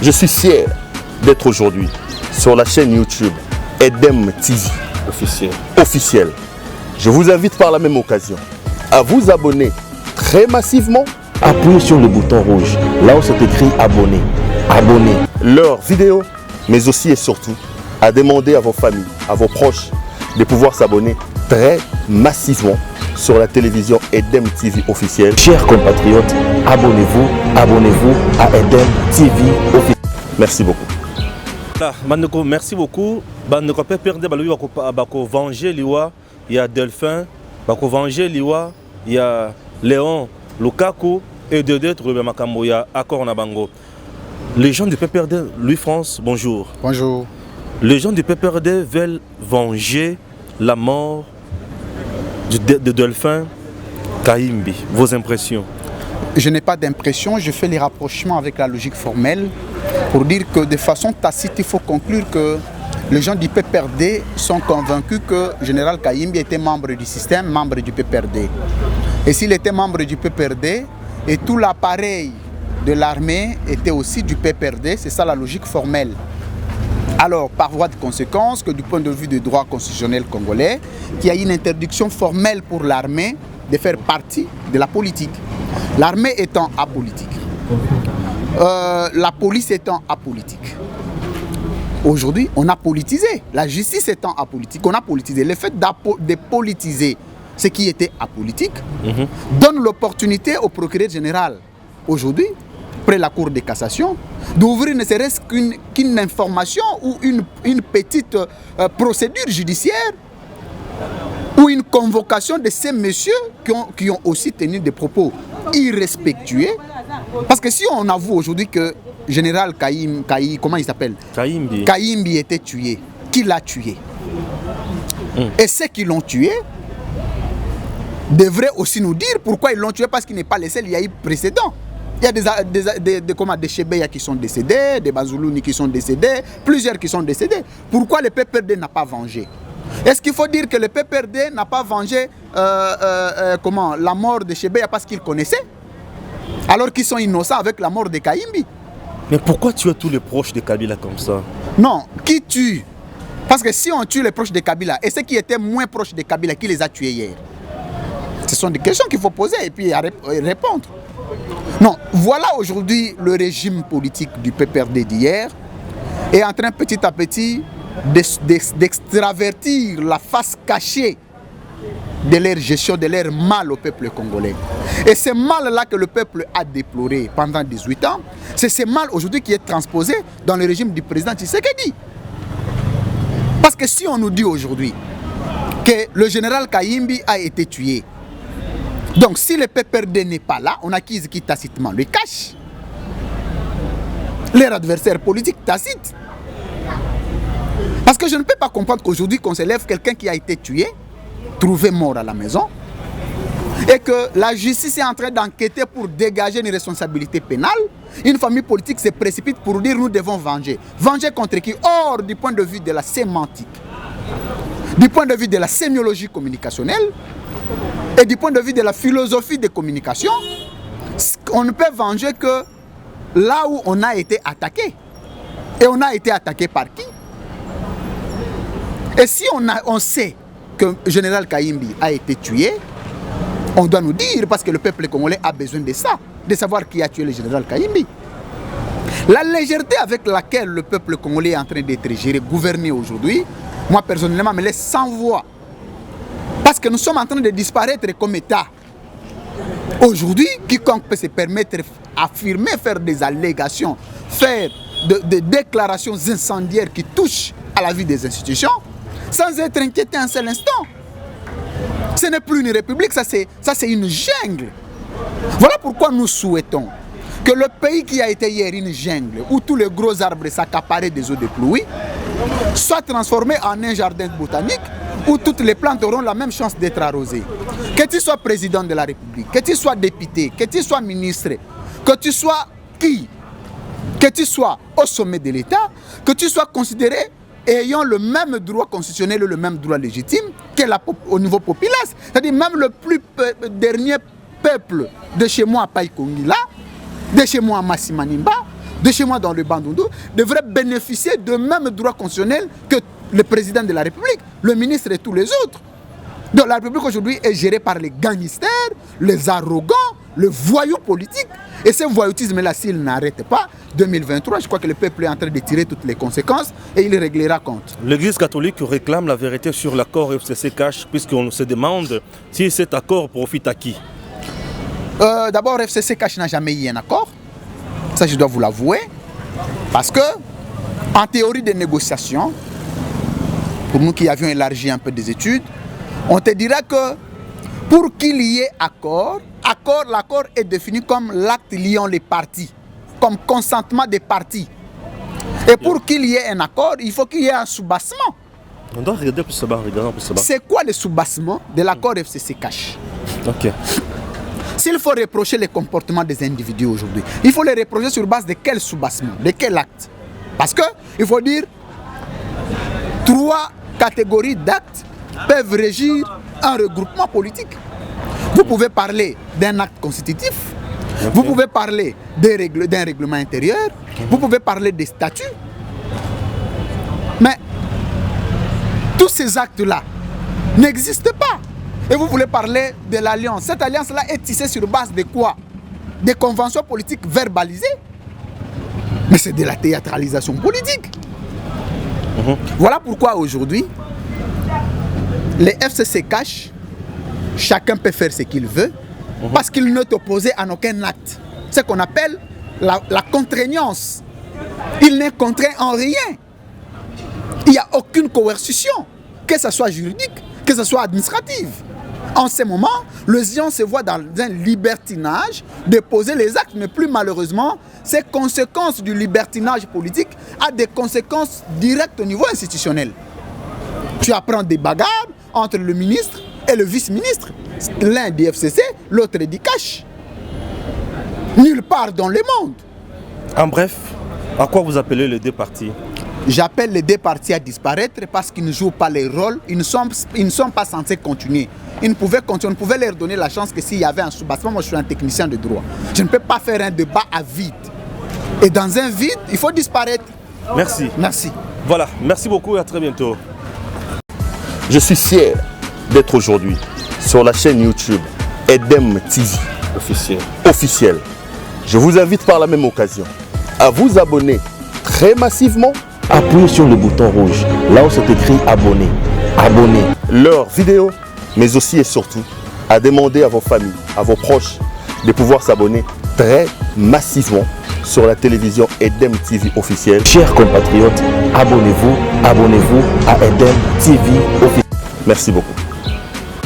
Je suis fier d'être aujourd'hui sur la chaîne YouTube Edem TV officiel. Je vous invite par la même occasion à vous abonner très massivement. Appuyez sur le bouton rouge, là où c'est écrit abonner. Abonnez leurs vidéos, mais aussi et surtout à demander à vos familles, à vos proches de pouvoir s'abonner très massivement sur la télévision Edem TV officielle. Chers compatriotes, abonnez-vous à Edem TV officiel. Merci beaucoup. Bandeko, merci beaucoup. Bandeko peut perdre bako venger liwa, il y a Delphin, bako venger liwa, il y a Léon Lukaku et d'autres makambo ya accord na bango. Les gens du PPRD, Louis France, bonjour. Bonjour. Les gens du PPRD veulent venger la mort de Delphin Kayimbi. Vos impressions? Je n'ai pas d'impression, je fais les rapprochements avec la logique formelle pour dire que de façon tacite, il faut conclure que les gens du PPRD sont convaincus que le général Kayimbi était membre du système, membre du PPRD. Et s'il était membre du PPRD, et tout l'appareil de l'armée était aussi du PPRD, c'est ça la logique formelle. Alors, par voie de conséquence, que du point de vue du droit constitutionnel congolais, qu'il y a une interdiction formelle pour l'armée de faire partie de la politique. L'armée étant apolitique, la police étant apolitique. Aujourd'hui, on a politisé. La justice étant apolitique, on a politisé. Le fait de politiser ce qui était apolitique donne l'opportunité au procureur général, aujourd'hui, près la Cour de cassation, d'ouvrir ne serait-ce qu'une information ou une petite procédure judiciaire ou une convocation de ces messieurs qui ont aussi tenu des propos irrespectueux. Parce que si on avoue aujourd'hui que le général comment il s'appelle? Kayimbi était tué, qui l'a tué? Et ceux qui l'ont tué devraient aussi nous dire pourquoi ils l'ont tué, parce qu'il n'est pas le seul, il y a eu précédent. Il y a des Chebeya qui sont décédés, des Bazoulouni qui sont décédés, plusieurs qui sont décédés. Pourquoi le PPRD n'a pas vengé? Est-ce qu'il faut dire que le PPRD n'a pas vengé la mort de Chebeya parce qu'il connaissait, alors qu'ils sont innocents avec la mort de Kayimbi? Mais pourquoi tuer tous les proches de Kabila comme ça? Non, qui tue? Parce que si on tue les proches de Kabila, et ceux qui étaient moins proches de Kabila, qui les a tués hier? Ce sont des questions qu'il faut poser et puis répondre. Non, voilà aujourd'hui le régime politique du PPRD d'hier est en train petit à petit d'extravertir la face cachée de leur gestion, de leur mal au peuple congolais. Et ce mal-là que le peuple a déploré pendant 18 ans, c'est ce mal aujourd'hui qui est transposé dans le régime du président Tshisekedi. Parce que si on nous dit aujourd'hui que le général Kayimbi a été tué, donc si le PPRD n'est pas là, on accuse qui tacitement le cache. Leur adversaire politique tacite. Parce que je ne peux pas comprendre qu'aujourd'hui qu'on s'élève quelqu'un qui a été tué, trouvé mort à la maison, et que la justice est en train d'enquêter pour dégager une responsabilité pénale. Une famille politique se précipite pour dire nous devons venger. Venger contre qui? Or, du point de vue de la sémantique, du point de vue de la sémiologie communicationnelle, et du point de vue de la philosophie de communication, on ne peut venger que là où on a été attaqué. Et on a été attaqué par qui? Et si on sait que le général Kayimbi a été tué, on doit nous dire, parce que le peuple congolais a besoin de ça, de savoir qui a tué le général Kayimbi. La légèreté avec laquelle le peuple congolais est en train d'être géré, gouverné aujourd'hui, moi personnellement me laisse sans voix. Parce que nous sommes en train de disparaître comme État. Aujourd'hui, quiconque peut se permettre d'affirmer, faire des allégations, faire des déclarations incendiaires qui touchent à la vie des institutions, sans être inquiété un seul instant. Ce n'est plus une république, ça c'est une jungle. Voilà pourquoi nous souhaitons que le pays qui a été hier une jungle, où tous les gros arbres s'accaparaient des eaux de pluie, soit transformé en un jardin botanique, où toutes les plantes auront la même chance d'être arrosées. Que tu sois président de la République, que tu sois député, que tu sois ministre, que tu sois qui, que tu sois au sommet de l'État, que tu sois considéré ayant le même droit constitutionnel ou le même droit légitime au niveau populaire. C'est-à-dire même le plus dernier peuple de chez moi à Païkongila, de chez moi à Massimanimba, de chez moi dans le Bandundu devrait bénéficier de mêmes droits constitutionnels que le président de la République, le ministre et tous les autres. Donc la République aujourd'hui est gérée par les gangsters, les arrogants, le voyou politique. Et ce voyoutisme-là, s'il n'arrête pas, 2023, je crois que le peuple est en train de tirer toutes les conséquences et il réglera compte. L'Église catholique réclame la vérité sur l'accord FCC-Cash puisqu'on se demande si cet accord profite à qui. D'abord, FCC-Cash n'a jamais eu un accord. Ça, je dois vous l'avouer. Parce que, en théorie des négociations, pour nous qui avions élargi un peu des études, on te dira que pour qu'il y ait accord, l'accord est défini comme l'acte liant les parties, comme consentement des parties. Et pour qu'il y ait un accord, il faut qu'il y ait un soubassement. On doit regarder plus bas, C'est quoi le soubassement de l'accord FCC-Cash? Ok. S'il faut reprocher les comportements des individus aujourd'hui, il faut les reprocher sur base de quel soubassement, de quel acte? Parce que, il faut dire, 3 catégories d'actes peuvent régir un regroupement politique. Vous pouvez parler d'un acte constitutif, vous pouvez parler d'un règlement intérieur, vous pouvez parler des statuts. Mais tous ces actes-là n'existent pas. Et vous voulez parler de l'alliance. Cette alliance-là est tissée sur base de quoi? Des conventions politiques verbalisées. Mais c'est de la théâtralisation politique. Voilà pourquoi aujourd'hui, les FCC-Cash, chacun peut faire ce qu'il veut, parce qu'il n'est opposé à aucun acte. Ce qu'on appelle la contraignance. Il n'est contraint en rien. Il n'y a aucune coercition, que ce soit juridique, que ce soit administrative. En ce moment, le Zion se voit dans un libertinage de poser les actes, mais plus malheureusement, ces conséquences du libertinage politique ont des conséquences directes au niveau institutionnel. Tu apprends des bagarres entre le ministre et le vice-ministre. L'un dit FCC, l'autre dit Cash. Nulle part dans le monde. En bref, à quoi vous appelez les deux partis? J'appelle les deux partis à disparaître parce qu'ils ne jouent pas les rôles, ils ne sont pas censés continuer. Ils ne pouvaient continuer, on pouvait leur donner la chance que s'il y avait un soubassement, moi je suis un technicien de droit. Je ne peux pas faire un débat à vide. Et dans un vide, il faut disparaître. Merci. Merci. Voilà, merci beaucoup et à très bientôt. Je suis fier d'être aujourd'hui sur la chaîne YouTube Edem TV officiel. Je vous invite par la même occasion à vous abonner très massivement. Appuyez sur le bouton rouge, là où c'est écrit abonner. Abonnez leurs vidéos, mais aussi et surtout à demander à vos familles, à vos proches de pouvoir s'abonner très massivement sur la télévision Edem TV officielle. Chers compatriotes, abonnez-vous à Edem TV officiel. Merci beaucoup.